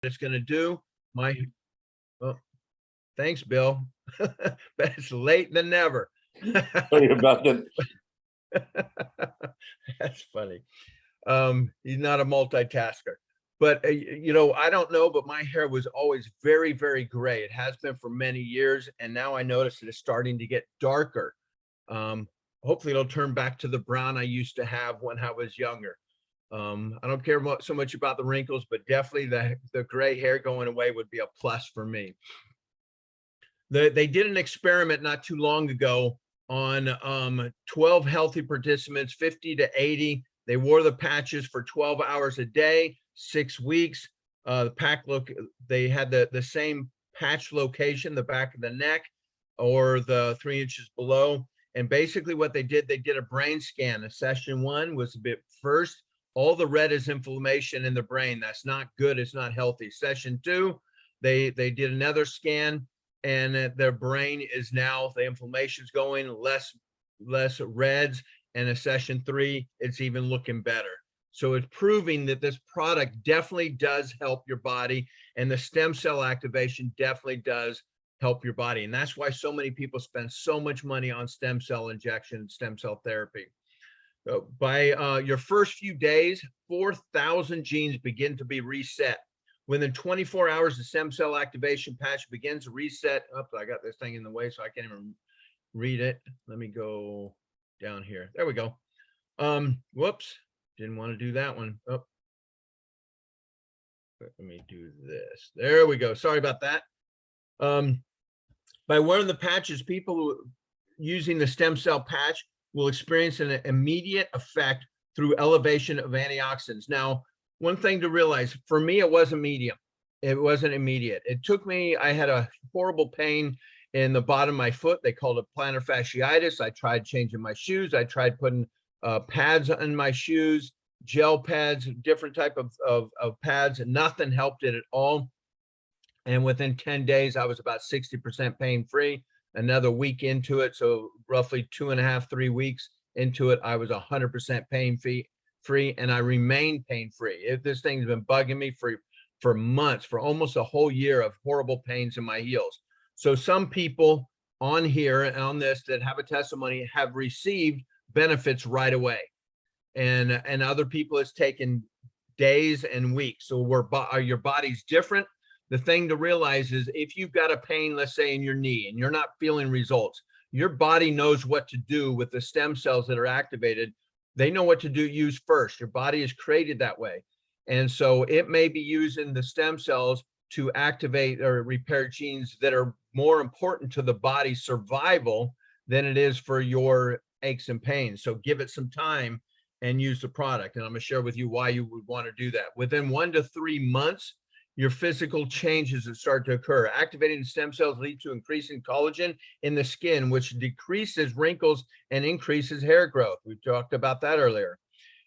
it's going to do. My, oh, thanks, Bill. Better late than never. Sorry about that. That's funny. He's not a multitasker. But, you know, I don't know, but my hair was always very, very gray. It has been for many years. And now I notice that it's starting to get darker. Hopefully it'll turn back to the brown I used to have when I was younger. I don't care so much about the wrinkles, but definitely the gray hair going away would be a plus for me. They did an experiment not too long ago on 12 healthy participants, 50 to 80. They wore the patches for 12 hours a day, 6 weeks. The pack look, they had the same patch location, the back of the neck or the 3 inches below. And basically what they did a brain scan. The session 1 was a bit first. All the red is inflammation in the brain. That's not good. It's not healthy. Session 2, they did another scan, and their brain is now, the inflammation's going, less reds. And in session 3, it's even looking better. So it's proving that this product definitely does help your body, and the stem cell activation definitely does help your body. And that's why so many people spend so much money on stem cell injection, stem cell therapy. By your first few days, 4,000 genes begin to be reset. Within 24 hours, the stem cell activation patch begins to reset. Oops, I got this thing in the way, so I can't even read it. Let me go down here. There we go. Whoops, didn't want to do that one. Oh, let me do this. There we go. Sorry about that. By wearing the patches, people using the stem cell patch will experience an immediate effect through elevation of antioxidants. Now, one thing to realize, for me, it wasn't medium. It wasn't immediate. It took me, I had a horrible pain in the bottom of my foot. They called it plantar fasciitis. I tried changing my shoes. I tried putting pads on my shoes, gel pads, different type of pads, and nothing helped it at all. And within 10 days, I was about 60% pain-free. Another week into it, so roughly 2.5, 3 weeks into it, I was 100% pain-free, and I remained pain-free. If this thing's been bugging me for months, for almost a whole year of horrible pains in my heels. So some people on here and on this that have a testimony have received benefits right away, and other people it's taken days and weeks. So your body's different. The thing to realize is if you've got a pain, let's say in your knee, and you're not feeling results, your body knows what to do with the stem cells that are activated. They know what to use first. Your body is created that way. And so it may be using the stem cells to activate or repair genes that are more important to the body's survival than it is for your aches and pains. So give it some time and use the product. And I'm going to share with you why you would want to do that. Within 1 to 3 months, your physical changes that start to occur. Activating stem cells lead to increasing collagen in the skin, which decreases wrinkles and increases hair growth. We talked about that earlier.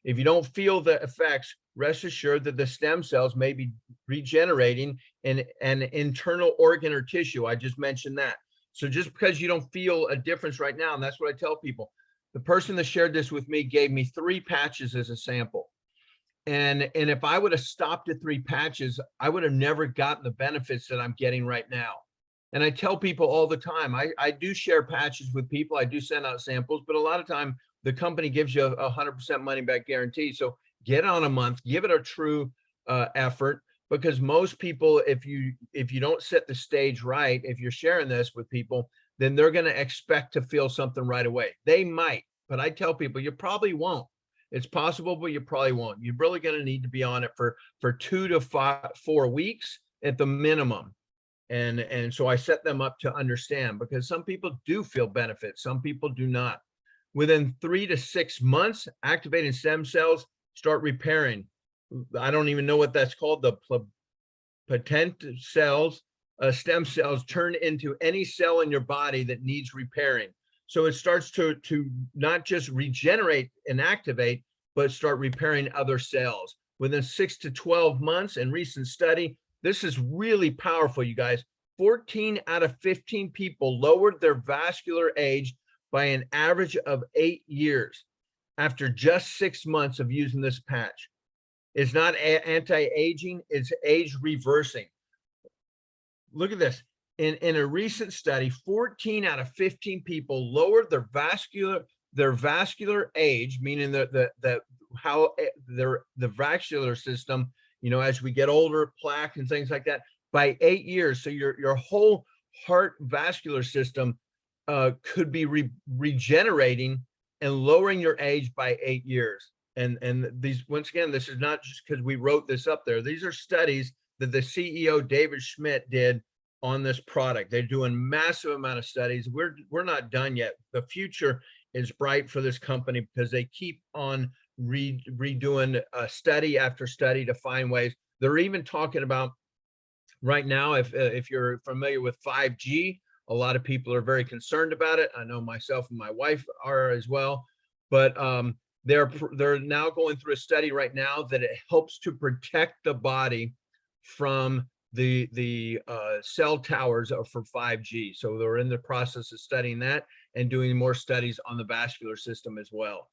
If you don't feel the effects, rest assured that the stem cells may be regenerating in an internal organ or tissue. I just mentioned that. So just because you don't feel a difference right now, and that's what I tell people, the person that shared this with me gave me 3 patches as a sample. And if I would have stopped at 3 patches, I would have never gotten the benefits that I'm getting right now. And I tell people all the time, I do share patches with people. I do send out samples, but a lot of time the company gives you a 100% money back guarantee. So get on a month, give it a true effort, because most people, if you don't set the stage right, if you're sharing this with people, then they're going to expect to feel something right away. They might, but I tell people you probably won't. It's possible, but you probably won't. You're really going to need to be on it for 2 to 4 weeks at the minimum. And so I set them up to understand, because some people do feel benefits, some people do not. Within 3 to 6 months, activating stem cells start repairing. I don't even know what that's called. The patent cells, stem cells turn into any cell in your body that needs repairing. So it starts to not just regenerate and activate, but start repairing other cells. Within 6 to 12 months, in recent study, this is really powerful, you guys. 14 out of 15 people lowered their vascular age by an average of 8 years after just 6 months of using this patch. It's not anti-aging, it's age reversing. Look at this. In a recent study, 14 out of 15 people lowered their vascular age, meaning the vascular system, as we get older, plaque and things like that, by 8 years. So your whole heart vascular system could be regenerating and lowering your age by 8 years. And these, once again, this is not just because we wrote this up there. These are studies that the CEO David Schmidt did on this product. They're doing massive amount of studies. We're not done yet. The future is bright for this company because they keep on redoing study after study to find ways. They're even talking about right now, if you're familiar with 5G, a lot of people are very concerned about it. I know myself and my wife are as well, but they're now going through a study right now that it helps to protect the body from the cell towers for 5G. So they're in the process of studying that and doing more studies on the vascular system as well.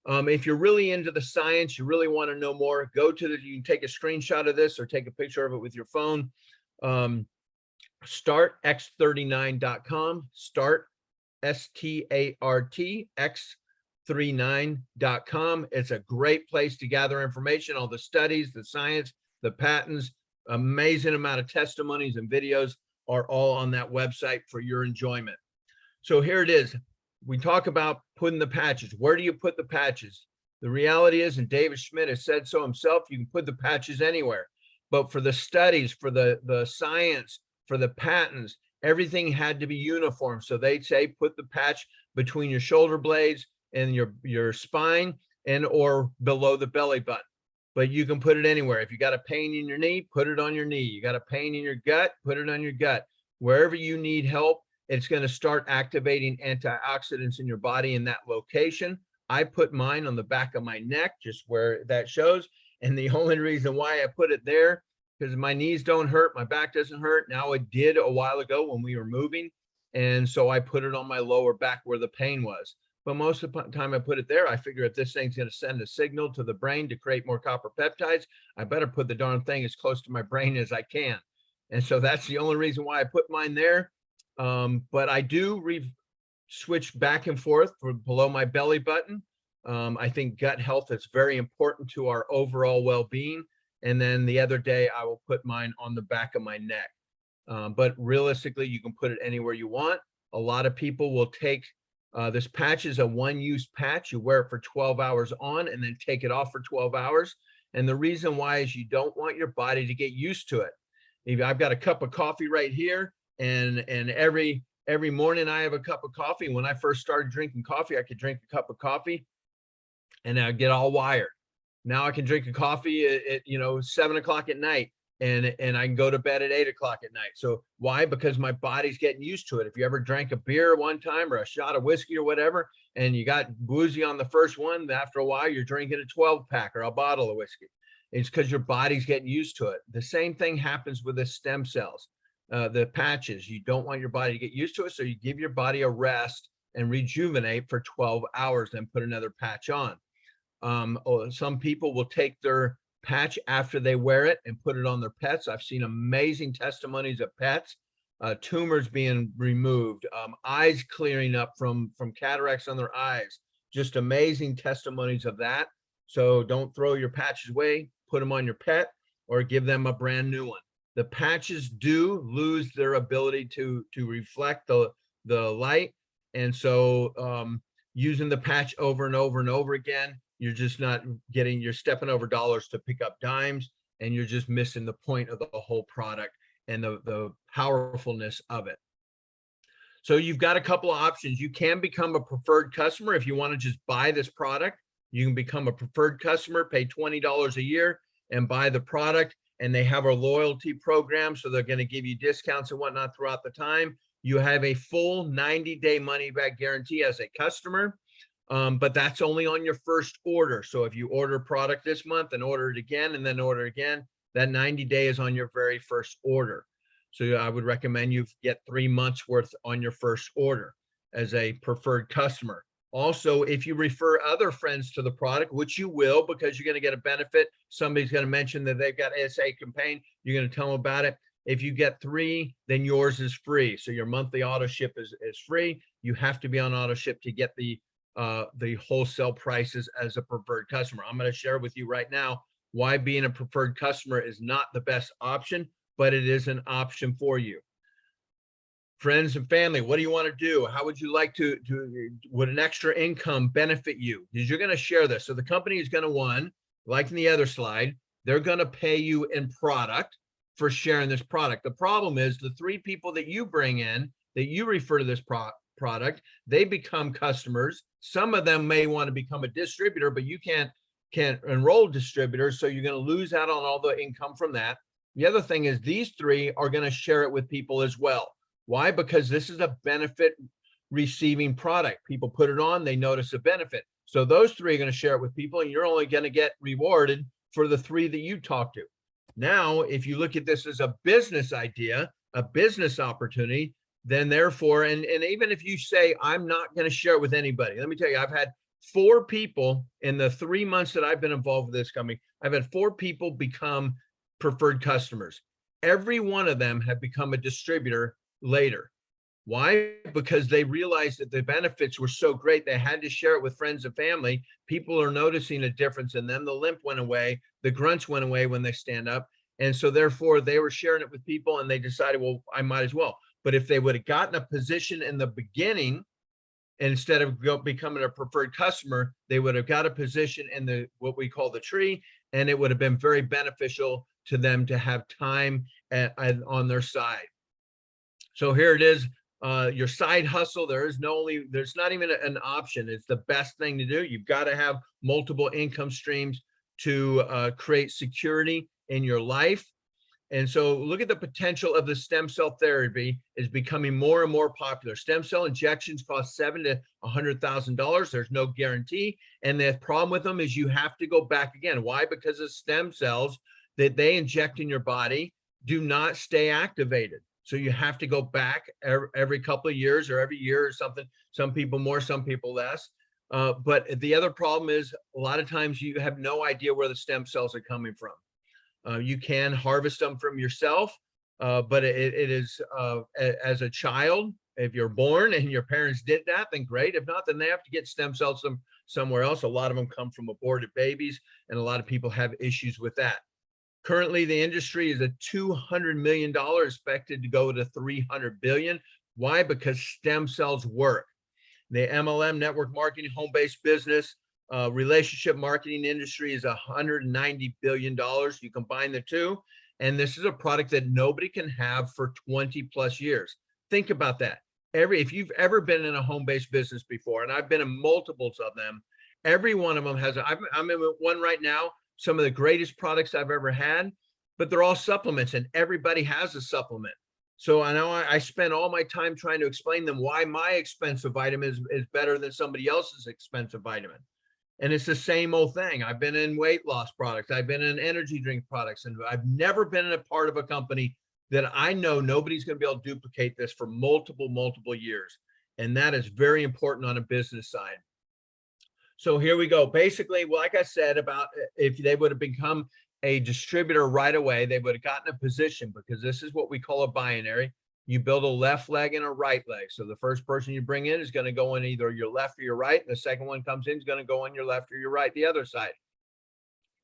If you're really into the science, you really want to know more, you can take a screenshot of this or take a picture of it with your phone. Start X39.com, start START X39.com. It's a great place to gather information, all the studies, the science, the patents, amazing amount of testimonies and videos are all on that website for your enjoyment. So here it is. We talk about putting the patches. Where do you put the patches? The reality is, and David Schmidt has said so himself, you can put the patches anywhere. But for the studies, for the science, for the patents, everything had to be uniform. So they'd say put the patch between your shoulder blades and your spine or below the belly button. But you can put it anywhere. If you got a pain in your knee, put it on your knee. You got a pain in your gut, put it on your gut. Wherever you need help, it's going to start activating antioxidants in your body in that location. I put mine on the back of my neck, just where that shows. And the only reason why I put it there, because my knees don't hurt, my back doesn't hurt. Now it did a while ago when we were moving. And so I put it on my lower back where the pain was. But most of the time I put it there, I figure if this thing's going to send a signal to the brain to create more copper peptides, I better put the darn thing as close to my brain as I can. And so that's the only reason why I put mine there. But I do switch back and forth for below my belly button. I think gut health is very important to our overall well-being. And then the other day I will put mine on the back of my neck. But realistically, you can put it anywhere you want. A lot of people will take this patch is a one-use patch. You wear it for 12 hours on and then take it off for 12 hours. And the reason why is you don't want your body to get used to it. I've got a cup of coffee right here, and every morning I have a cup of coffee. When I first started drinking coffee, I could drink a cup of coffee and I'd get all wired. Now I can drink a coffee at 7 o'clock at night. And I can go to bed at 8 o'clock at night. So why? Because my body's getting used to it. If you ever drank a beer one time or a shot of whiskey or whatever, and you got woozy on the first one, after a while you're drinking a 12-pack or a bottle of whiskey. It's because your body's getting used to it. The same thing happens with the stem cells, the patches. You don't want your body to get used to it, so you give your body a rest and rejuvenate for 12 hours, then put another patch on. Some people will take their patch after they wear it and put it on their pets. I've seen amazing testimonies of pets, tumors being removed, eyes clearing up from cataracts on their eyes. Just amazing testimonies of that. So don't throw your patches away, put them on your pet or give them a brand new one. The patches do lose their ability to reflect the light. And so using the patch over and over and over again, you're stepping over dollars to pick up dimes, and you're just missing the point of the whole product and the powerfulness of it. So you've got a couple of options. You can become a preferred customer. If you want to just buy this product, you can become a preferred customer, pay $20 a year and buy the product. And they have a loyalty program, so they're going to give you discounts and whatnot throughout the time. You have a full 90-day money-back guarantee as a customer. But that's only on your first order. So if you order product this month and order it again and then order again, that 90-day is on your very first order. So I would recommend you get 3 months worth on your first order as a preferred customer. Also, if you refer other friends to the product, which you will, because you're going to get a benefit, somebody's going to mention that they've got ASA campaign, you're going to tell them about it. If you get 3, then yours is free. So your monthly auto ship is free. You have to be on auto ship to get the wholesale prices as a preferred customer. I'm going to share with you right now why being a preferred customer is not the best option, but it is an option for you. Friends and family, what do you want to do? How would you like to would an extra income benefit you? Because you're going to share this. So the company is going to, one, like in the other slide, they're going to pay you in product for sharing this product. The problem is the 3 people that you bring in, that you refer to this product, they become customers. Some of them may want to become a distributor, but you can't enroll distributors. So you're going to lose out on all the income from that. The other thing is these 3 are going to share it with people as well. Why? Because this is a benefit receiving product. People put it on, they notice a benefit. So those 3 are going to share it with people, and you're only going to get rewarded for the 3 that you talk to. Now, if you look at this as a business idea, a business opportunity, then therefore, and even if you say, I'm not going to share it with anybody, let me tell you, I've had 4 people in the 3 months that I've been involved with this company, I've had 4 people become preferred customers. Every one of them have become a distributor later. Why? Because they realized that the benefits were so great, they had to share it with friends and family. People are noticing a difference in them. The limp went away, the grunts went away when they stand up. And so therefore they were sharing it with people, and they decided, well, I might as well. But if they would have gotten a position in the beginning, instead of becoming a preferred customer, they would have got a position in the what we call the tree, and it would have been very beneficial to them to have time on their side. So here it is, your side hustle. There's not even an option. It's the best thing to do. You've got to have multiple income streams to create security in your life. And so look at the potential of the stem cell therapy is becoming more and more popular. Stem cell injections cost $700,000 to $100,000. There's no guarantee. And the problem with them is you have to go back again. Why? Because the stem cells that they inject in your body do not stay activated. So you have to go back every couple of years or every year or something. Some people more, some people less. But the other problem is a lot of times you have no idea where the stem cells are coming from. You can harvest them from yourself, but it is as a child, if you're born and your parents did that, then great. If not, then they have to get stem cells from somewhere else. A lot of them come from aborted babies, and a lot of people have issues with that. Currently, the industry is a $200 million, expected to go to $300 billion. Why? Because stem cells work. The MLM, network marketing, home-based business, relationship marketing industry is $190 billion. You combine the two, and this is a product that nobody can have for 20 plus years. Think about that. If you've ever been in a home-based business before, and I've been in multiples of them, every one of them has, I'm in one right now, some of the greatest products I've ever had, but they're all supplements, and everybody has a supplement. So I know I spend all my time trying to explain them why my expensive vitamin is better than somebody else's expensive vitamin. And it's the same old thing. I've been in weight loss products. I've been in energy drink products, and I've never been in a part of a company that I know nobody's going to be able to duplicate this for multiple years. And that is very important on a business side. So here we go. Basically, like I said, about if they would have become a distributor right away, they would have gotten a position, because this is what we call a binary. You build a left leg and a right leg. So the first person you bring in is going to go in either your left or your right. And the second one comes in is going to go on your left or your right, the other side.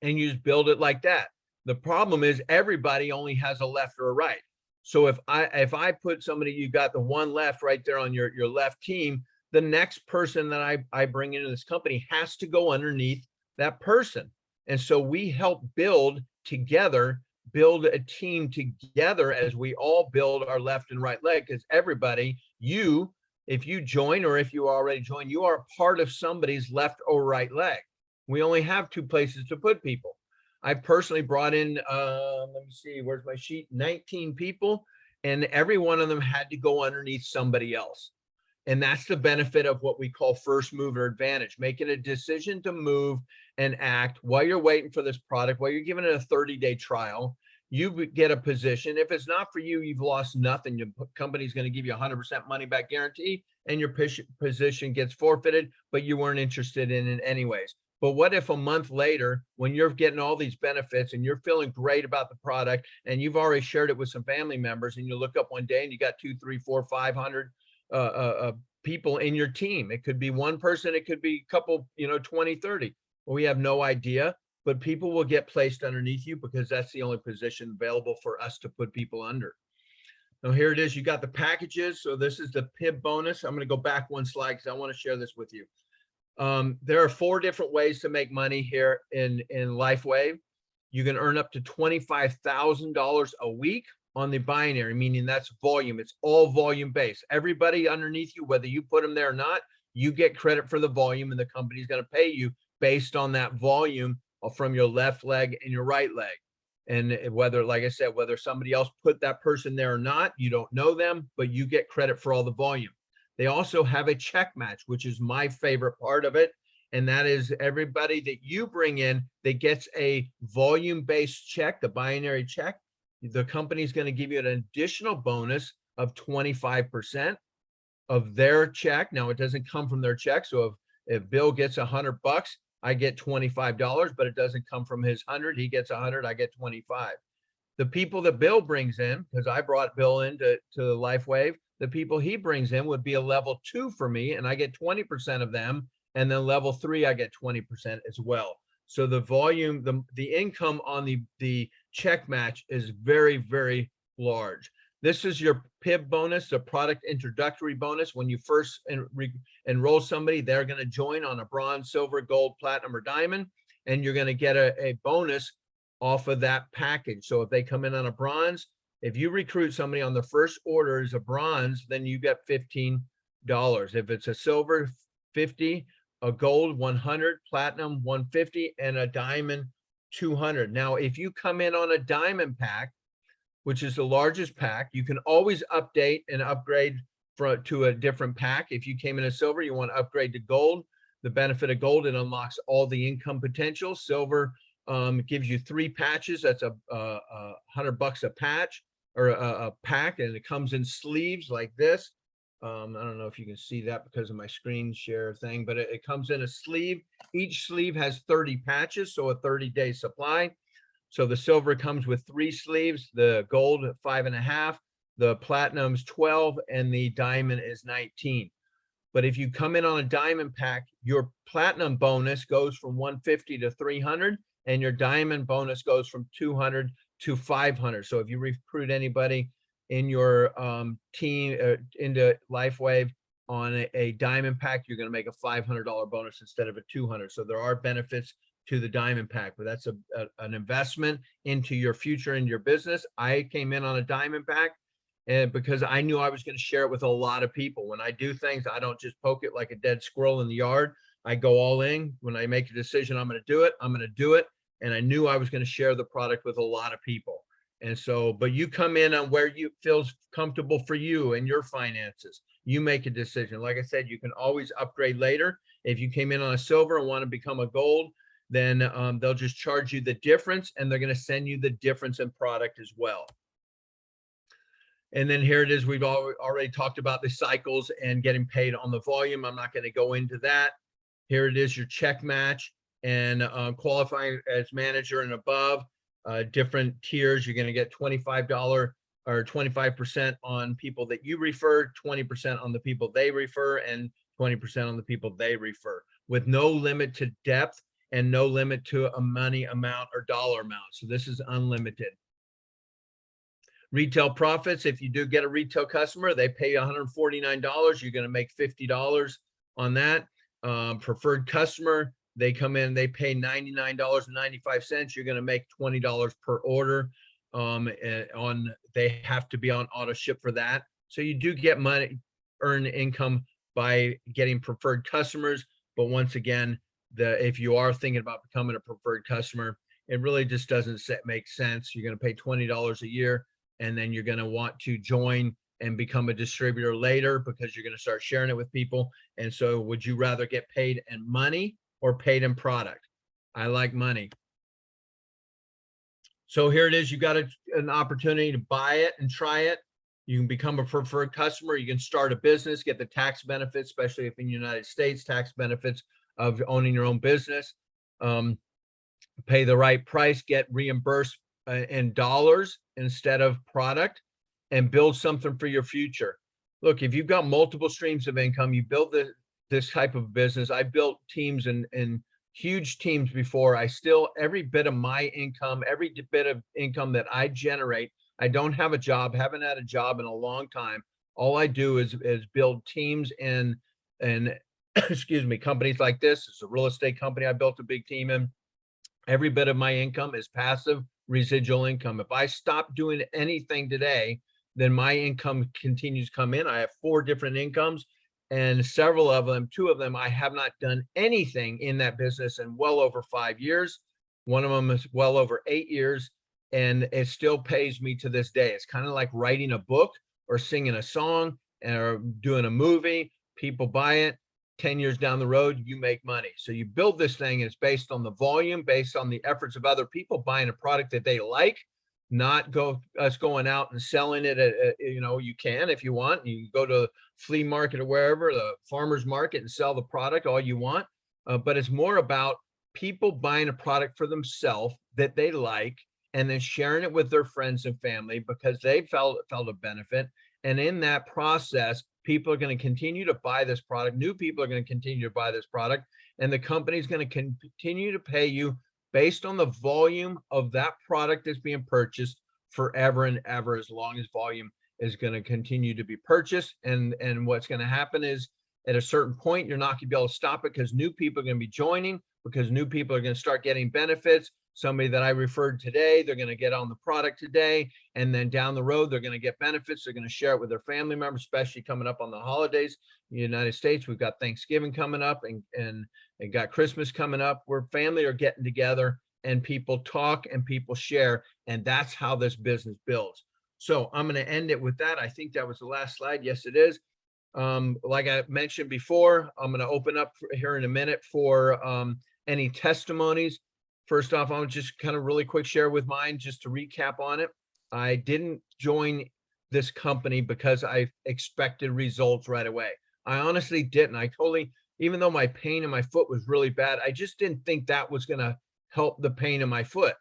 And you just build it like that. The problem is everybody only has a left or a right. So if I put somebody, you got the one left right there on your left team, the next person that I bring into this company has to go underneath that person. And so we help build together, build a team together as we all build our left and right leg, because everybody, if you join or if you already joined, you are part of somebody's left or right leg. We only have 2 places to put people. I personally brought in, let me see, where's my sheet? 19 people, and every one of them had to go underneath somebody else. And that's the benefit of what we call first mover advantage, making a decision to move and act while you're waiting for this product, while you're giving it a 30-day trial. you get a position. If it's not for you, you've lost nothing. Your company's going to give you 100% money back guarantee, and your position gets forfeited, but you weren't interested in it anyways. But what if a month later, when you're getting all these benefits and you're feeling great about the product, and you've already shared it with some family members, and you look up one day and you got 2, 3, 4, 500 people in your team? It could be one person, it could be a couple, 20, 30. Well, we have no idea, but people will get placed underneath you because that's the only position available for us to put people under. Now, here it is. You got the packages. So this is the PIB bonus. I'm going to go back one slide because I want to share this with you. There are 4 different ways to make money here in LifeWave. You can earn up to $25,000 a week on the binary, meaning that's volume. It's all volume based. Everybody underneath you, whether you put them there or not, you get credit for the volume, and the company's going to pay you based on that volume from your left leg and your right leg. And whether, like I said, whether somebody else put that person there or not, you don't know them, but you get credit for all the volume. They also have a check match, which is my favorite part of it. And that is everybody that you bring in that gets a volume-based check, the binary check, the company's going to give you an additional bonus of 25% of their check. Now, it doesn't come from their check. So if Bill gets $100, I get $25, but it doesn't come from his 100. He gets 100, I get 25. The people that Bill brings in, because I brought Bill into LifeWave, the people he brings in would be a level 2 for me, and I get 20% of them. And then level 3, I get 20% as well. So the volume, the income on the check match is very, very large. This is your PIB bonus, the product introductory bonus. When you first enroll somebody, they're going to join on a bronze, silver, gold, platinum, or diamond, and you're going to get a bonus off of that package. So if they come in on a bronze, if you recruit somebody on the first order as a bronze, then you get $15. If it's a silver, 50, a gold, 100, platinum, 150, and a diamond, 200. Now, if you come in on a diamond pack, which is the largest pack, you can always update and upgrade to a different pack. If you came in as silver, you want to upgrade to gold. The benefit of gold, it unlocks all the income potential. Silver gives you 3 patches. That's $100 a patch or a pack, and it comes in sleeves like this. I don't know if you can see that because of my screen share thing, but it comes in a sleeve. Each sleeve has 30 patches, so a 30-day supply. So the silver comes with 3 sleeves, the gold 5.5, the platinum's 12, and the diamond is 19. But if you come in on a diamond pack, your platinum bonus goes from 150 to 300, and your diamond bonus goes from 200 to 500. So if you recruit anybody in your team into LifeWave on a diamond pack, you're going to make a $500 bonus instead of a $200. So there are benefits to the diamond pack, but that's an investment into your future and your business. I came in on a diamond pack and because I knew I was going to share it with a lot of people. When I do things, I don't just poke it like a dead squirrel in the yard. I go all in. When I make a decision, I'm going to do it. I'm going to do it. And I knew I was going to share the product with a lot of people. And so, but you come in on where you feels comfortable for you and your finances. You make a decision. Like I said, you can always upgrade later. If you came in on a silver and want to become a gold, then they'll just charge you the difference, and they're going to send you the difference in product as well. And then here it is. We've already talked about the cycles and getting paid on the volume. I'm not going to go into that. Here it is, your check match and qualifying as manager and above. Different tiers. You're going to get $25 or 25% on people that you refer, 20% on the people they refer, and 20% on the people they refer, with no limit to depth and no limit to a money amount or dollar amount. So this is unlimited. Retail profits. If you do get a retail customer, they pay $149. You're going to make $50 on that. Preferred customer, they come in, they pay $99.95. You're going to make $20 per order. They have to be on auto ship for that. So you do get money, earn income by getting preferred customers. But once again, if you are thinking about becoming a preferred customer, it really just doesn't make sense. You're going to pay $20 a year, and then you're going to want to join and become a distributor later because you're going to start sharing it with people. And so would you rather get paid in money or paid in product? I like money. So here it is. You got an opportunity to buy it and try it. You can become a preferred customer. You can start a business, get the tax benefits, especially if in the United States, tax benefits of owning your own business. Pay the right price, get reimbursed in dollars instead of product, and build something for your future. Look, if you've got multiple streams of income, you build this type of business. I built teams and huge teams before. I still, every bit of my income, every bit of income that I generate, I don't have a job, haven't had a job in a long time. All I do is build teams and excuse me, companies like this. It's a real estate company I built a big team in. Every bit of my income is passive residual income. If I stop doing anything today, then my income continues to come in. I have 4 different incomes, and several of them, 2 of them, I have not done anything in that business in well over 5 years. One of them is well over 8 years, and it still pays me to this day. It's kind of like writing a book or singing a song or doing a movie. People buy it. 10 years down the road, you make money. So you build this thing, and it's based on the volume, based on the efforts of other people buying a product that they like, not us going out and selling it at, you can if you want. You go to flea market or wherever, the farmer's market, and sell the product all you want. But it's more about people buying a product for themselves that they like, and then sharing it with their friends and family because they felt a benefit. And in that process, people are going to continue to buy this product. New people are going to continue to buy this product, and the company is going to continue to pay you based on the volume of that product that's being purchased forever and ever, as long as volume is going to continue to be purchased. And what's going to happen is at a certain point, you're not going to be able to stop it because new people are going to be joining, because new people are going to start getting benefits. Somebody that I referred today, they're going to get on the product today. And then down the road, they're going to get benefits. They're going to share it with their family members, especially coming up on the holidays. In the United States, we've got Thanksgiving coming up and got Christmas coming up, where family are getting together and people talk and people share. And that's how this business builds. So I'm going to end it with that. I think that was the last slide. Yes, it is. Like I mentioned before, I'm going to open up here in a minute for any testimonies. First off, I'll just kind of really quick share with mine, just to recap on it. I didn't join this company because I expected results right away. I honestly didn't. I totally, even though my pain in my foot was really bad, I just didn't think that was going to help the pain in my foot.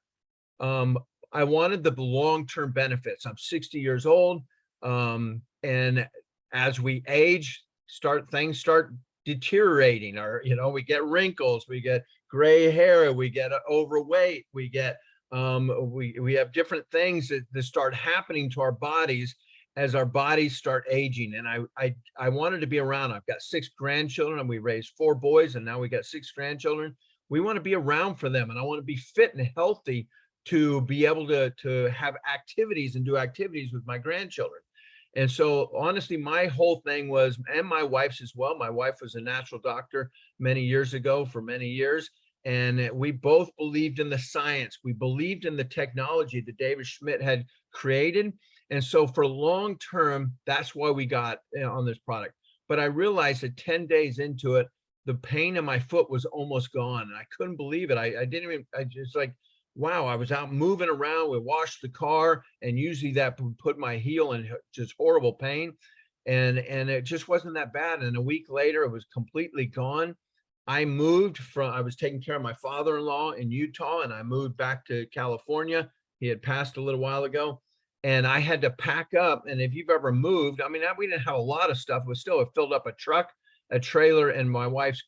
I wanted the long-term benefits. I'm 60 years old. And as we age, things start deteriorating, or, we get wrinkles, we get gray hair, we get overweight, we get, we have different things that start happening to our bodies as our bodies start aging. And I wanted to be around. I've got 6 grandchildren, and we raised 4 boys, and now we got 6 grandchildren. We want to be around for them, and I want to be fit and healthy to be able to have activities and do activities with my grandchildren. And so honestly, my whole thing was, and my wife's as well. My wife was a natural doctor many years ago for many years. And we both believed in the science. We believed in the technology that David Schmidt had created. And so for long term, that's why we got on this product. But I realized that 10 days into it, the pain in my foot was almost gone. And I couldn't believe it. I just like, wow, I was out moving around. We washed the car, and usually that would put my heel in just horrible pain. And it just wasn't that bad. And a week later, it was completely gone. I was taking care of my father-in-law in Utah, and I moved back to California. He had passed a little while ago, and I had to pack up. And if you've ever moved, I mean, we didn't have a lot of stuff, but still it filled up a truck, a trailer, and my wife's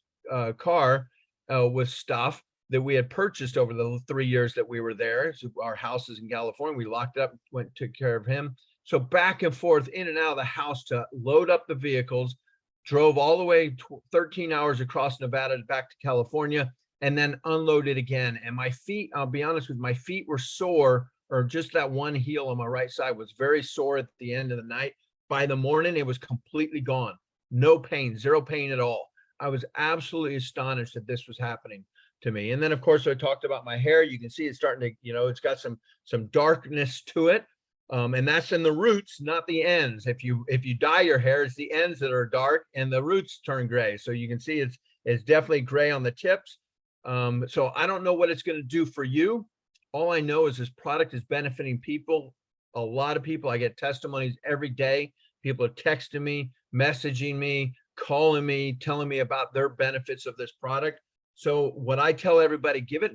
car with stuff that we had purchased over the 3 years that we were there. So our house is in California. We locked up, took care of him. So back and forth, in and out of the house to load up the vehicles, drove all the way 13 hours across Nevada back to California, and then unloaded again. And my feet, I'll be honest with you, my feet were sore, or just that one heel on my right side was very sore at the end of the night. By the morning, it was completely gone. No pain, 0 pain at all. I was absolutely astonished that this was happening to me. And then, of course, I talked about my hair. You can see it's starting to, it's got some darkness to it. And that's in the roots, not the ends. If you dye your hair, it's the ends that are dark and the roots turn gray. So you can see it's definitely gray on the tips. So I don't know what it's going to do for you. all I know is this product is benefiting people, a lot of people. I get testimonies every day. People are texting me, messaging me, calling me, telling me about their benefits of this product. So what I tell everybody, give it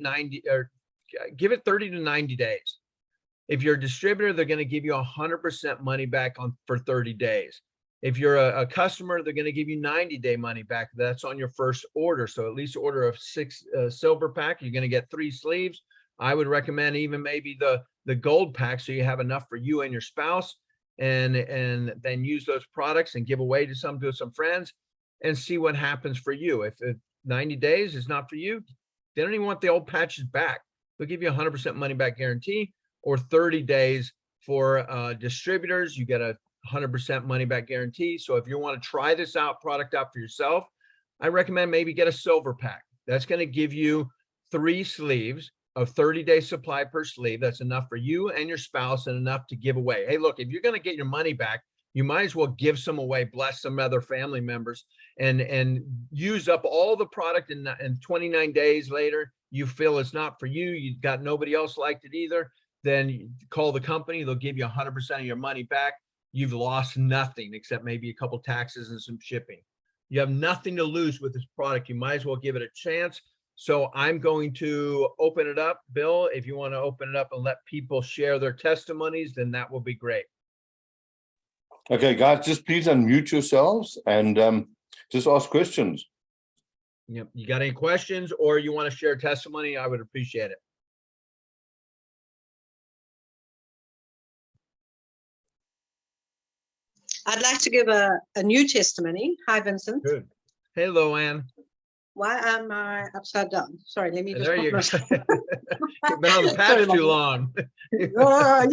30 to 90 days. If you're a distributor, they're going to give you 100% money back for 30 days. If you're a customer, they're going to give you 90-day money back. That's on your first order. So at least order a 6 silver pack. You're going to get 3 sleeves. I would recommend even maybe the gold pack, so you have enough for you and your spouse, and then use those products and give away to some friends and see what happens for you. If 90 days is not for you, they don't even want the old patches back. They'll give you 100% money back guarantee, or 30 days for distributors. You get a 100% money back guarantee. So if you want to try this product out for yourself, I recommend maybe get a silver pack. That's going to give you 3 sleeves of 30-day supply per sleeve. That's enough for you and your spouse and enough to give away. Hey, look, if you're going to get your money back, you might as well give some away, bless some other family members, and use up all the product in 29 days later. You feel it's not for you, you got nobody else liked it either, then you call the company. They'll give you 100% of your money back. You've lost nothing except maybe a couple taxes and some shipping. You have nothing to lose with this product. You might as well give it a chance. So I'm going to open it up. Bill, if you want to open it up and let people share their testimonies, then that will be great. Okay, guys, just please unmute yourselves and just ask questions. Yep. You got any questions, or you want to share testimony? I would appreciate it. I'd like to give a new testimony. Hi, Vincent. Good. Hey, Loanne. Why am I upside down? Sorry, let me just. There you go. myself. You've been on the patch too long. Oh,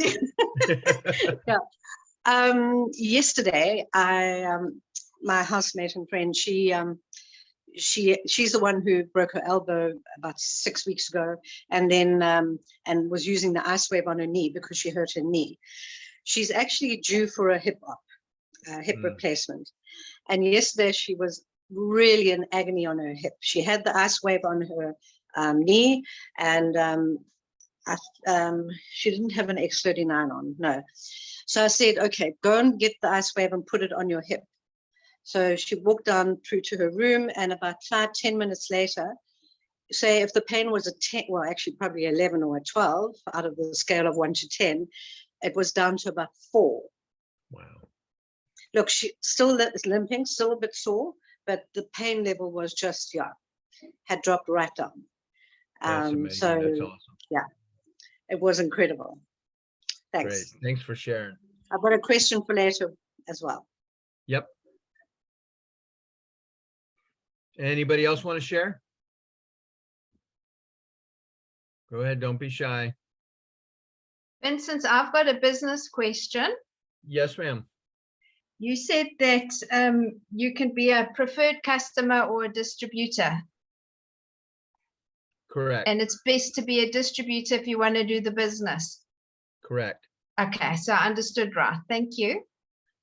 yeah. Yesterday, my housemate and friend, she's the one who broke her elbow about 6 weeks ago, and then and was using the ice wave on her knee because she hurt her knee. She's actually due for a hip replacement, and yesterday she was really in agony on her hip. She had the ice wave on her knee, and she didn't have an X39 on, no. So I said, okay, go and get the ice wave and put it on your hip. So she walked down through to her room, and about 5-10 minutes later, say if the pain was a 10, well, actually probably 11 or a 12 out of the scale of 1 to 10, it was down to about 4. Wow. Look, she still is limping, still a bit sore, but the pain level was just, had dropped right down. That's amazing. So that's awesome. Yeah, it was incredible. Thanks. Great. Thanks for sharing. I've got a question for later as well. Yep. Anybody else want to share? Go ahead. Don't be shy. Vincent, I've got a business question. Yes, ma'am. You said that you can be a preferred customer or a distributor. Correct. And it's best to be a distributor if you want to do the business. Correct. Okay, so I understood right. Thank you.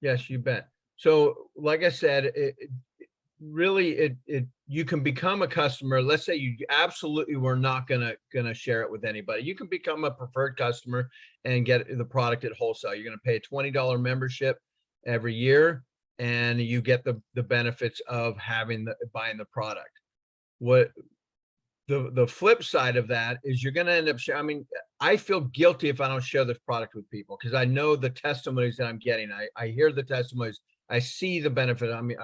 Yes, you bet. So like I said, really you can become a customer. Let's say you absolutely were not gonna share it with anybody. You can become a preferred customer and get the product at wholesale. You're gonna pay a $20 membership every year, and you get the benefits of buying the product. What the flip side of that is, you're going to end up sharing. I mean, I feel guilty if I don't share this product with people, because I know the testimonies that I'm getting. I hear the testimonies. I see the benefit. I mean,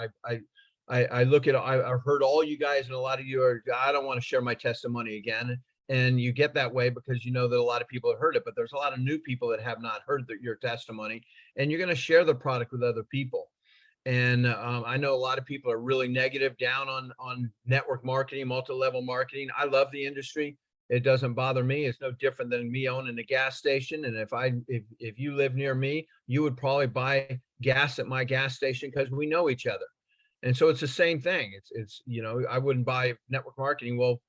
I look at, I've heard all you guys, and a lot of you are, I don't want to share my testimony again. And you get that way because you know that a lot of people have heard it, but there's a lot of new people that have not heard your testimony, and you're going to share the product with other people. And I know a lot of people are really negative down on network marketing, multi-level marketing. I love the industry. It doesn't bother me. It's no different than me owning a gas station. And if you live near me, you would probably buy gas at my gas station because we know each other. And so it's the same thing. It's I wouldn't buy network marketing. Well,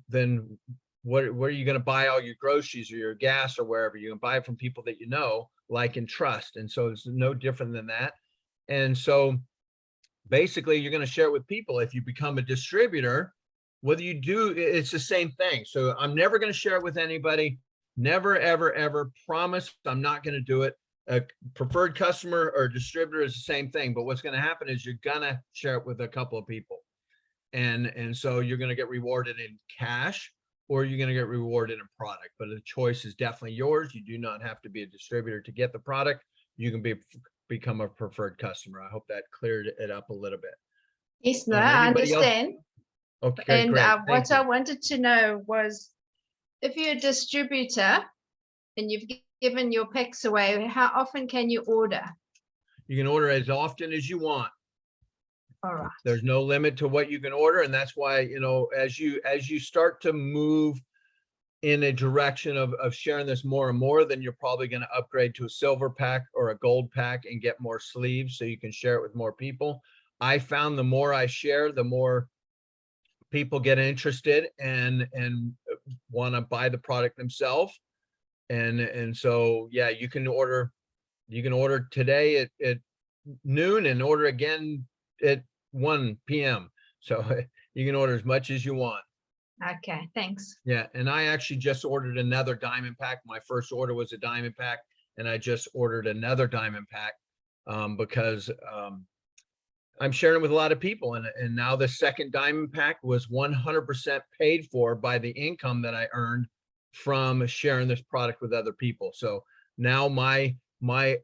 then what are you going to buy all your groceries or your gas or wherever? You can buy it from people that you know, like, and trust. And so it's no different than that. And so basically you're going to share it with people. If you become a distributor, whether you do, it's the same thing. So I'm never going to share it with anybody. Never, ever, ever promise I'm not going to do it. A preferred customer or distributor is the same thing. But what's going to happen is you're going to share it with a couple of people. And so you're going to get rewarded in cash, or you're going to get rewarded in product. But the choice is definitely yours. You do not have to be a distributor to get the product. You can become a preferred customer. I hope that cleared it up a little bit. Yes, no, I Anybody else? understand. Okay, And great. what Thank I you. wanted to know was, if you're a distributor and you've given your packs away, how often can you order? You can order as often as you want. All right. There's no limit to what you can order. And that's why, you know, as you start to move in a direction of sharing this more and more, then you're probably going to upgrade to a silver pack or a gold pack and get more sleeves so you can share it with more people. I found the more I share, the more people get interested and want to buy the product themselves. And so, yeah, you can order today at noon and order again at 1 p.m. So you can order as much as you want. Okay, thanks. Yeah, and I actually just ordered another diamond pack. My first order was a diamond pack, and I just ordered another diamond pack because I'm sharing it with a lot of people. And now the second diamond pack was 100% paid for by the income that I earned from sharing this product with other people. So now my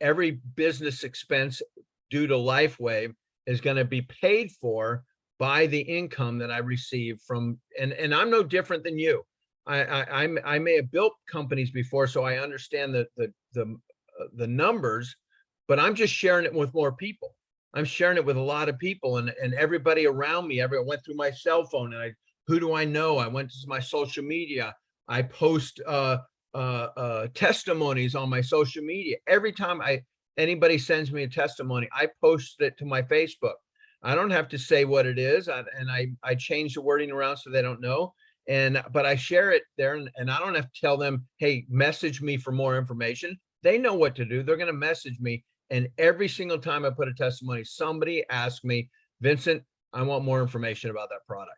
every business expense due to LifeWave is going to be paid for by the income that I receive from, and I'm no different than you. I may have built companies before, so I understand the numbers, but I'm just sharing it with more people. I'm sharing it with a lot of people, and everybody around me. I went through my cell phone, and who do I know? I went to my social media. I post testimonies on my social media. Every time anybody sends me a testimony, I post it to my Facebook. I don't have to say what it is, and I change the wording around so they don't know. But I share it there, and I don't have to tell them, hey, message me for more information. They know what to do. They're going to message me. And every single time I put a testimony, somebody asks me, Vincent, I want more information about that product.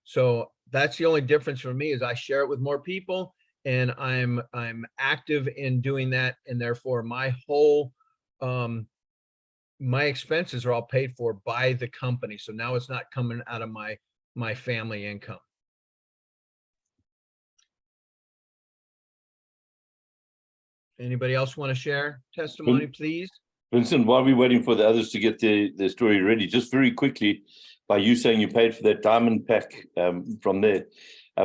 So that's the only difference for me, is I share it with more people, and I'm active in doing that. And therefore my whole, my expenses are all paid for by the company. So now it's not coming out of my family income. Anybody else want to share testimony, please? Vincent, while we're waiting for the others to get their story ready, just very quickly, by you saying you paid for that diamond pack from there,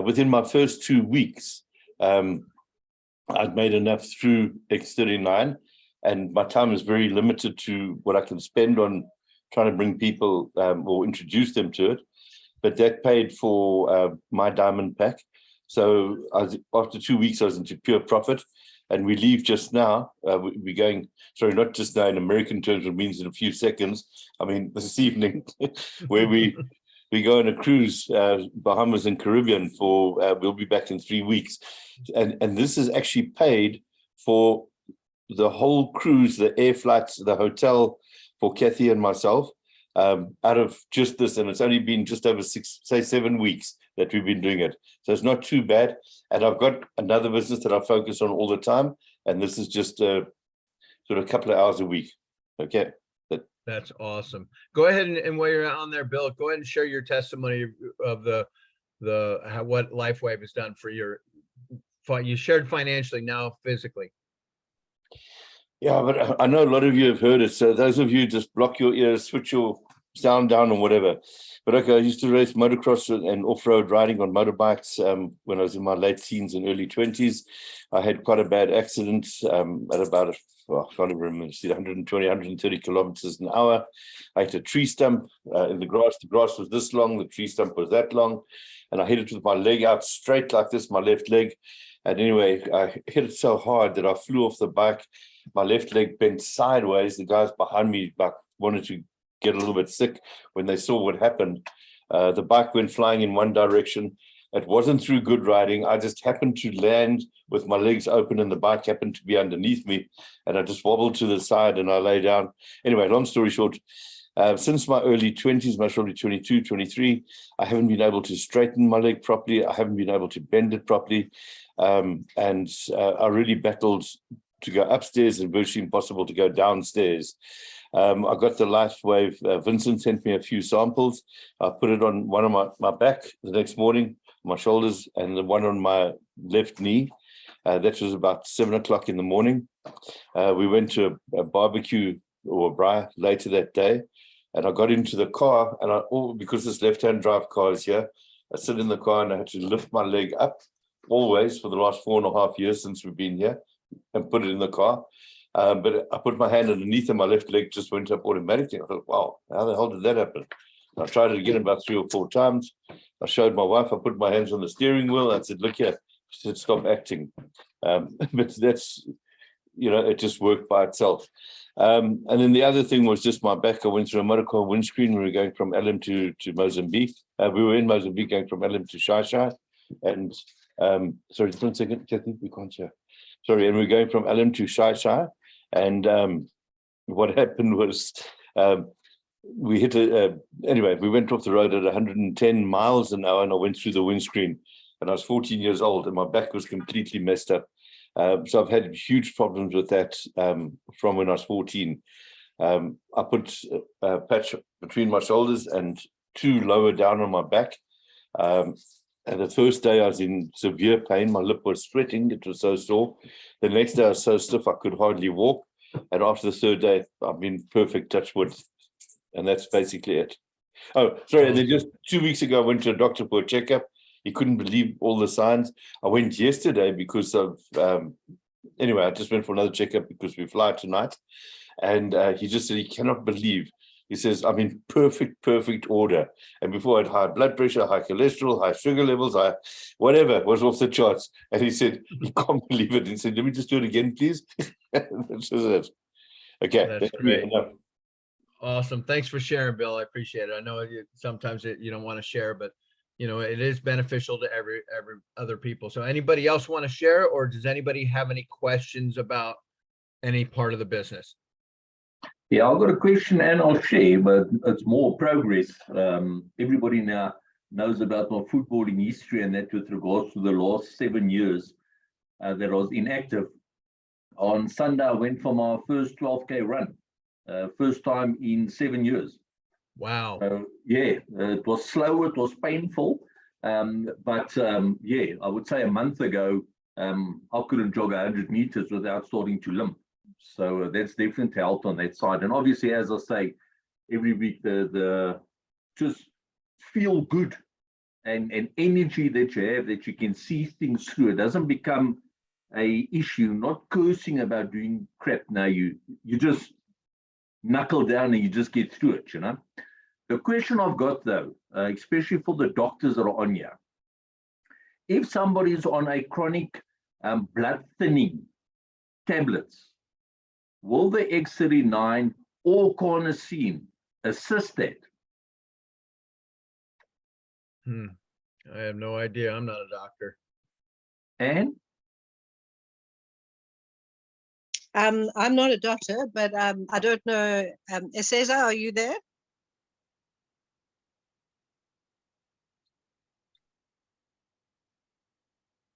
within my first 2 weeks, I'd made enough through X39, and my time is very limited to what I can spend on trying to bring people or introduce them to it. But that paid for my diamond pack. So after 2 weeks, I was into pure profit. And we leave just now. We're going, sorry, not just now in American terms, it means in a few seconds. I mean, this evening, where we go on a cruise, Bahamas and Caribbean for, we'll be back in 3 weeks. And this is actually paid for the whole cruise, the air flights, the hotel for Kathy and myself, out of just this. And it's only been just over 7 weeks that we've been doing it. So it's not too bad. And I've got another business that I focus on all the time. And this is just sort of a couple of hours a week. Okay. That's awesome. Go ahead and while you're on there, Bill, go ahead and share your testimony of what LifeWave has done for you shared financially, now physically. Yeah, but I know a lot of you have heard it. So those of you, just block your ears, switch your sound down or whatever. But okay, I used to race motocross and off-road riding on motorbikes when I was in my late teens and early 20s. I had quite a bad accident at about, I can't even remember, 120, 130 kilometers an hour. I hit a tree stump in the grass. The grass was this long, the tree stump was that long. And I hit it with my leg out straight like this, my left leg. And anyway, I hit it so hard that I flew off the bike. My left leg bent sideways. The guys behind me wanted to get a little bit sick when they saw what happened. The bike went flying in one direction. It wasn't through good riding. I just happened to land with my legs open, and the bike happened to be underneath me, and I just wobbled to the side and I lay down. Anyway, long story short, Since my early 20s, most probably 22, 23, I haven't been able to straighten my leg properly. I haven't been able to bend it properly. And I really battled to go upstairs and virtually impossible to go downstairs. I got the LifeWave. Vincent sent me a few samples. I put it on one of my back the next morning, my shoulders, and the one on my left knee. That was about 7 o'clock in the morning. We went to a barbecue or a braai later that day, and I got into the car, and because this left-hand drive car is here, I sit in the car and I had to lift my leg up always for the last 4.5 years since we've been here, and put it in the car. But I put my hand underneath and my left leg just went up automatically. I thought, wow, how the hell did that happen? I tried it again about 3 or 4 times. I showed my wife, I put my hands on the steering wheel. I said, look here. She said, stop acting. But that's, it just worked by itself. And then the other thing was just my back. I went through a motorcar windscreen when we were going from Elim to Mozambique. We were in Mozambique going from Elim to Shai. And sorry, just 1 second, Kathy, we can't hear. Sorry, and we're going from Elim to Shai. And what happened was we hit anyway, we went off the road at 110 miles an hour and I went through the windscreen. And I was 14 years old and my back was completely messed up. So I've had huge problems with that from when I was 14. I put a patch between my shoulders and 2 lower down on my back. And the first day I was in severe pain. My lip was sweating. It was so sore. The next day I was so stiff I could hardly walk. And after the 3rd day, I've been perfect, touch wood. And that's basically it. Oh, sorry. And then just 2 weeks ago, I went to a doctor for a checkup. He couldn't believe all the signs. I went yesterday because of, anyway, I just went for another checkup because we fly tonight. And he just said he cannot believe. He says, I'm in perfect order. And before I had high blood pressure, high cholesterol, high sugar levels, whatever was off the charts. And he said, he can't believe it. And he said, let me just do it again, please. That's just it. Okay. That's great. Enough. Awesome. Thanks for sharing, Bill. I appreciate it. I know sometimes you don't want to share, but it is beneficial to every other people. So anybody else want to share, or does anybody have any questions about any part of the business? Yeah, I've got a question and I'll share, but it's more progress. Everybody now knows about my footballing history and that with regards to the last 7 years that I was inactive. On Sunday, I went for my first 12K run, first time in 7 years. Wow. Yeah, it was slow, it was painful. But yeah, I would say a month ago, I couldn't jog 100 meters without starting to limp. So that's definitely helped on that side. And obviously, as I say, every week, the just feel good and energy that you have, that you can see things through. It doesn't become a issue, not cursing about doing crap. Now you just knuckle down and you just get through it, The question I've got though, especially for the doctors that are on here, if somebody's on a chronic blood thinning tablets, will the X39 or carnosine assist that? I have no idea. I'm not a doctor. And I'm not a doctor, but I don't know. Cesar, are you there?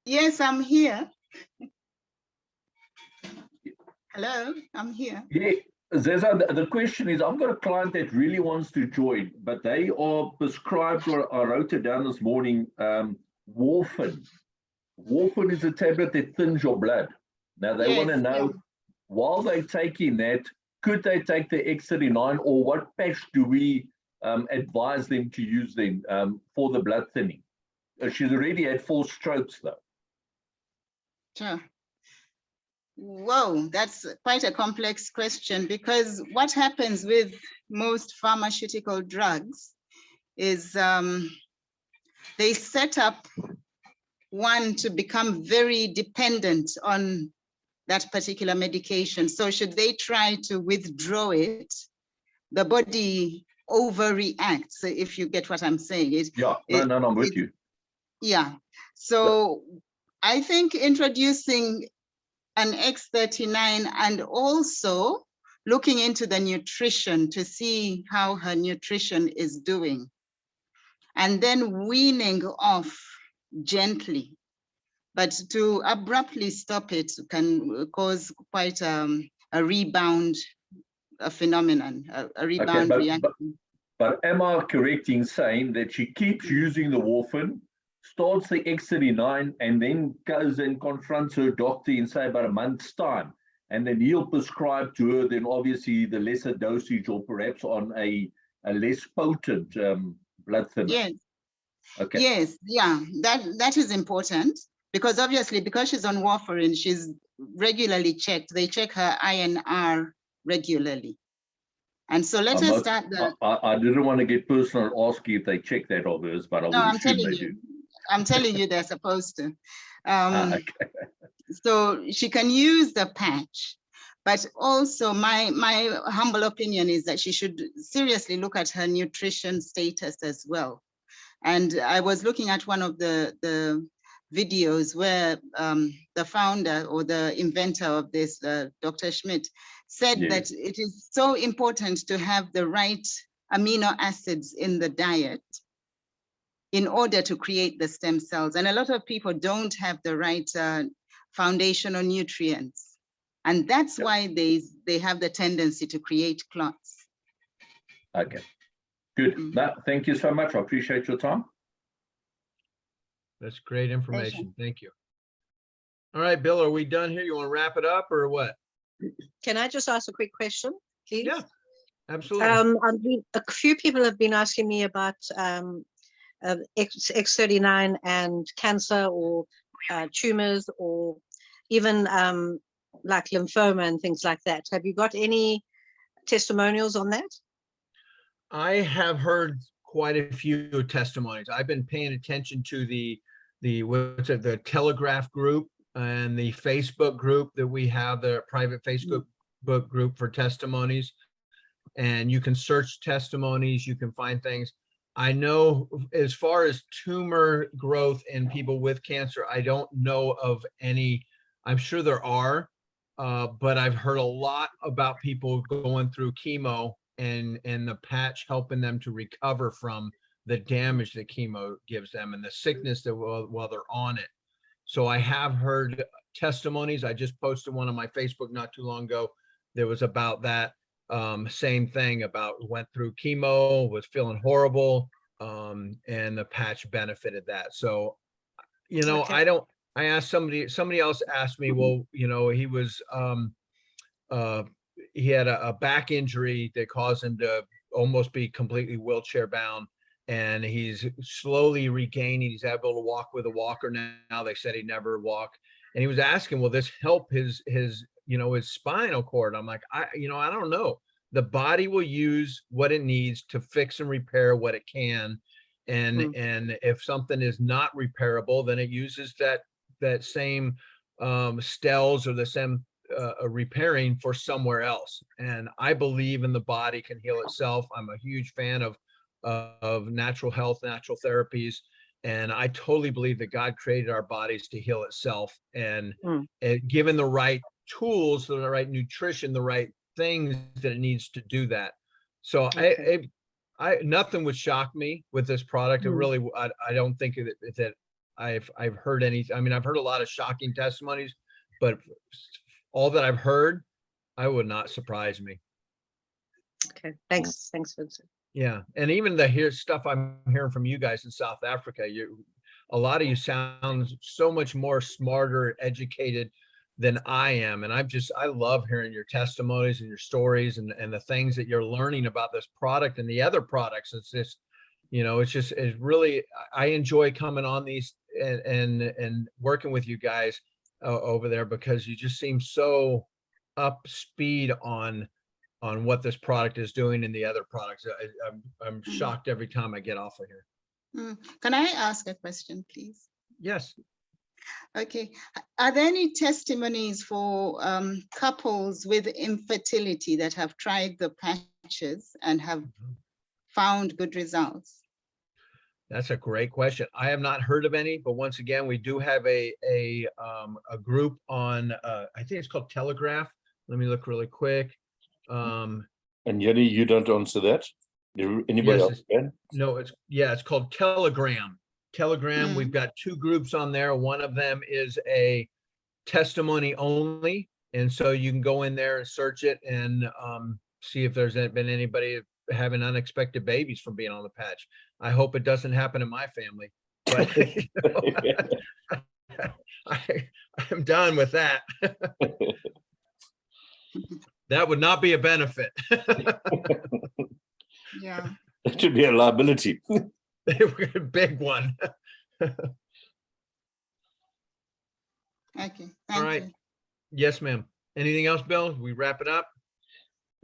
Yes, I'm here. Hello, I'm here. yeah, Zeza, the question is, I've got a client that really wants to join, but they are prescribed, or I wrote it down this morning, warfarin. Warfarin is a tablet that thins your blood. Now they want to know, while they're taking that, could they take the X39, or what patch do we advise them to use then for the blood thinning? She's already had 4 strokes though. Sure. Whoa, that's quite a complex question, because what happens with most pharmaceutical drugs is they set up one to become very dependent on that particular medication. So should they try to withdraw it, the body overreacts, if you get what I'm saying. No, I'm with you. Yeah, so I think introducing an X39 and also looking into the nutrition to see how her nutrition is doing, and then weaning off gently. But to abruptly stop it can cause quite a rebound, a phenomenon, a rebound reaction. But am I correct in saying that she keeps using the warfarin, starts the X39, and then goes and confronts her doctor in, say, about a month's time, and then he'll prescribe to her then obviously the lesser dosage, or perhaps on a less potent blood thinner? Yes. Okay. Yes, yeah, that is important, because obviously, because she's on warfarin, she's regularly checked. They check her INR regularly. And so let us start the. I didn't want to get personal and ask you if they check that of hers, but I would assume they do. I'm telling you, they're supposed to. Okay. So she can use the patch, but also my humble opinion is that she should seriously look at her nutrition status as well. And I was looking at one of the videos where the founder or the inventor of this, Dr. Schmidt, said that it is so important to have the right amino acids in the diet in order to create the stem cells. And a lot of people don't have the right foundational nutrients. And that's why they have the tendency to create clots. Okay, good. Thank you so much. I appreciate your time. That's great information. Thank you. All right, Bill, are we done here? You want to wrap it up or what? Can I just ask a quick question, please? Yeah, absolutely. A few people have been asking me about X39 and cancer, or tumors, or even like lymphoma and things like that. Have you got any testimonials on that? I have heard quite a few testimonies. I've been paying attention to the the Telegraph group and the Facebook group that we have, the private Facebook group for testimonies. And you can search testimonies, you can find things. I know as far as tumor growth in people with cancer, I don't know of any. I'm sure there are, but I've heard a lot about people going through chemo and the patch helping them to recover from the damage that chemo gives them and the sickness that while they're on it. So I have heard testimonies. I just posted one on my Facebook not too long ago that was about that. Same thing, about went through chemo, was feeling horrible, and the patch benefited that. So, you know, Okay. I asked somebody else asked me, well, you know, he was, he had a back injury that caused him to almost be completely wheelchair bound, and he's slowly regaining. He's able to walk with a walker now. They said he'd never walk. And he was asking, will this help his you know, his spinal cord? I'm like, I don't know. The body will use what it needs to fix and repair what it can. And if something is not repairable, then it uses that same cells or the same repairing for somewhere else. And I believe in the body can heal itself. I'm a huge fan of natural health, natural therapies. And I totally believe that God created our bodies to heal itself, and given the right tools, the right nutrition, the right things that it needs to do that. So I nothing would shock me with this product. It really, I don't think that I've heard any. I mean, I've heard a lot of shocking testimonies, but all that I've heard, I would not surprise me. Okay, thanks, Vincent. Yeah, and even the stuff I'm hearing from you guys in South Africa, a lot of you sound so much more smarter, educated than I am. And I love hearing your testimonies and your stories and the things that you're learning about this product and the other products. It's just, you know, it's really, I enjoy coming on these and working with you guys over there, because you just seem so up speed on what this product is doing and the other products. I'm shocked every time I get off of here. Can I ask a question, please? Yes. Okay. Are there any testimonies for couples with infertility that have tried the patches and have found good results? That's a great question. I have not heard of any, but once again, we do have a group on, I think it's called Telegraph. Let me look really quick. And Jenny, you don't answer that. Anybody Yes, else can? No, it's called Telegram. Telegram, we've got 2 groups on there. One of them is a testimony only. And so you can go in there and search it and see if there's been anybody having unexpected babies from being on the patch. I hope it doesn't happen in my family, but I'm done with that. That would not be a benefit. Yeah. That should be a liability. Big one. Okay, All thank right. you. Yes, ma'am. Anything else, Bill? We wrap it up?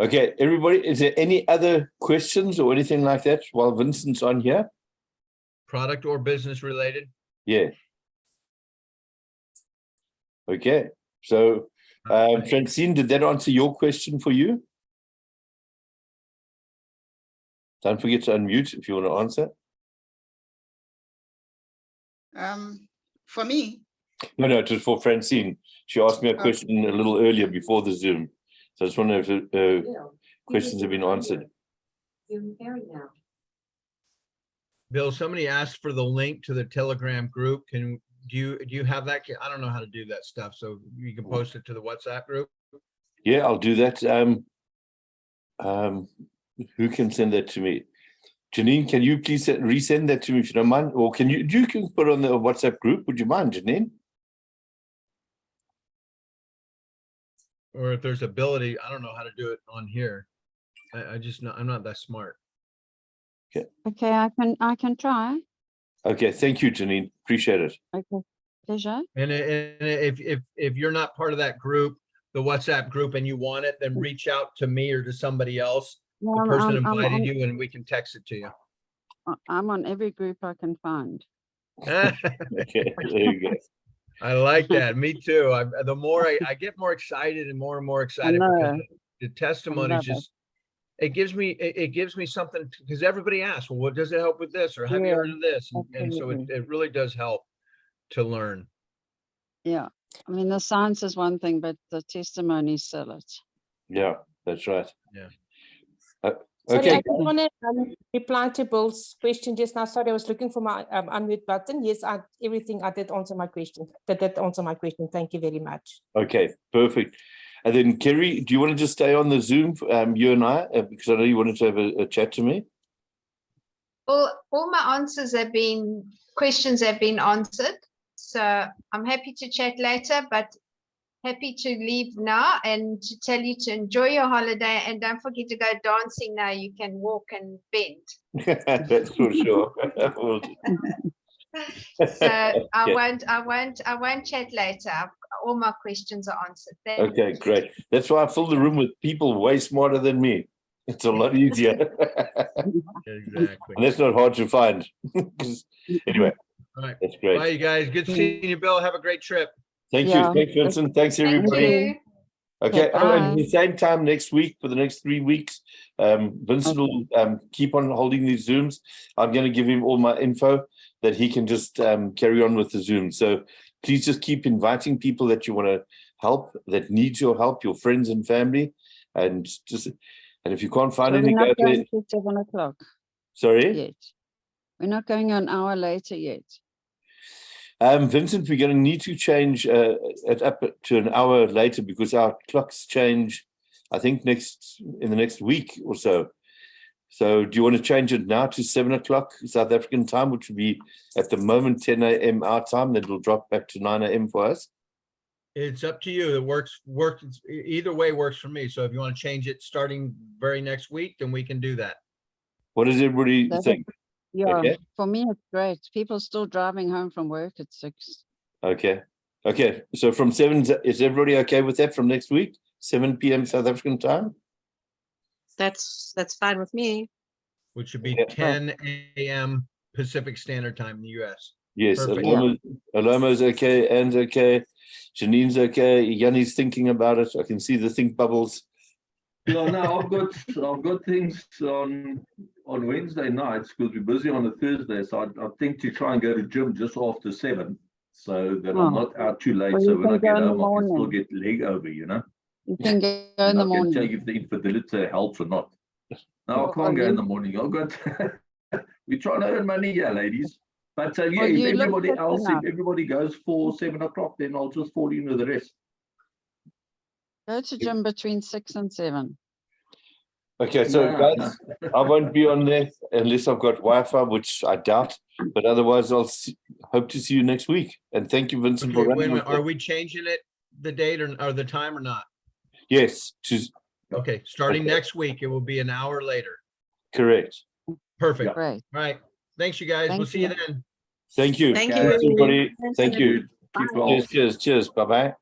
Okay, everybody, is there any other questions or anything like that while Vincent's on here? Product or business related? Yeah. Okay, so Francine, did that answer your question for you? Don't forget to unmute if you want to answer. For me, No, it was for Francine. She asked me a question a little earlier before the Zoom. So I just wonder if questions have been answered. Bill, somebody asked for the link to the Telegram group. Do you have that? I don't know how to do that stuff. So you can post it to the WhatsApp group. Yeah, I'll do that. Who can send that to me? Janine, can you please resend that to me if you don't mind? Or can you can put it on the WhatsApp group? Would you mind, Janine? Or if there's ability, I don't know how to do it on here. I'm not that smart. Okay, I can try. Okay, thank you, Janine. Appreciate it. Okay, pleasure. And if you're not part of that group, the WhatsApp group, and you want it, then reach out to me or to somebody else. The Yeah, person invited you, and we can text it to you. I'm on every group I can find. Okay, there you go. I like that. Me too. The more I get more excited and more excited because know. the testimony love just it gives me something, because everybody asks, well, what does it help with this, or have you Yeah, heard of this? And so absolutely. it really does help to learn. Yeah, I mean, the science is one thing, but the testimonies sell it. Yeah, that's right. Yeah. Sorry, Okay. I just want to reply to Bill's question just now. Sorry, I was looking for my unmute button. Yes, everything I did answer my question. That did answer my question. Thank you very much. Okay, perfect. And then Kerry, do you want to just stay on the Zoom, you and I, because I know you wanted to have a chat to me? All my questions have been answered. So I'm happy to chat later, but happy to leave now and to tell you to enjoy your holiday, and don't forget to go dancing now. You can walk and bend. That's for sure. Will do. So I Yeah. won't chat later. All my questions are answered. Thank Okay, you. great. That's why I fill the room with people way smarter than me. It's a lot easier. Exactly. And that's not hard to find. Anyway, All right. that's great. Bye, you guys. Good seeing you, Bill. Have a great trip. Thank Yeah. you. Thanks, Vincent. Thanks, Thank everybody. you. Okay, Okay, and bye. the same time next week, for the next 3 weeks, Vincent will keep on holding these Zooms. I'm going to give him all my info that he can just carry on with the Zoom. So please just keep inviting people that you want to help, that need your help, your friends and family. And if you can't find So we're any, not go there. going to 7 o'clock Sorry? yet. We're not going an hour later yet. Vincent, we're going to need to change it up to an hour later because our clocks change, I think, in the next week or so. So do you want to change it now to 7 o'clock South African time, which would be at the moment 10 a.m. our time, then it'll drop back to 9 a.m. for us? It's up to you. It works. Either way works for me. So if you want to change it starting very next week, then we can do that. What does everybody That's think? Yeah, Okay. for me, it's great. People still driving home from work at 6. Okay. So from 7, is everybody okay with that from next week? 7 p.m. South African time? That's fine with me. Which should be Yeah. 10 a.m. Pacific Standard Time in the U.S. Yes, Perfect. Aloma's okay, Anne's okay, Janine's okay, Yanni's thinking about it. I can see the think bubbles. Yeah, no, I've got things on Wednesday nights because we're busy on a Thursday. So I think to try and go to gym just after 7, so that I'm not out too late. Well, So you when I can go get in the home, I can still morning. get leg over, you know. You can go in And the I can tell morning. you if the infidelity helps or not. No, I Well, can't go in you- the morning. I've got, we're trying to earn money here, ladies. But yeah, Well, if you look everybody fit else, if enough. everybody goes for 7 o'clock, then I'll just fall in with the rest. Go to gym between 6 and 7. Okay, so Nah. guys, I won't be on there unless I've got Wi-Fi, which I doubt. But otherwise, hope to see you next week. And thank you, Vincent, Okay, for wait a running. minute. with Are it. we changing it, the date or the time or not? Yes, Okay, starting Okay. next week, it will be an hour later. correct. Perfect. Great. All right. Thanks, you guys. We'll Thank see you you. then. Thank you. Thank Okay. you. Thanks, everybody. Thank you. Keep well. Cheers. Bye bye.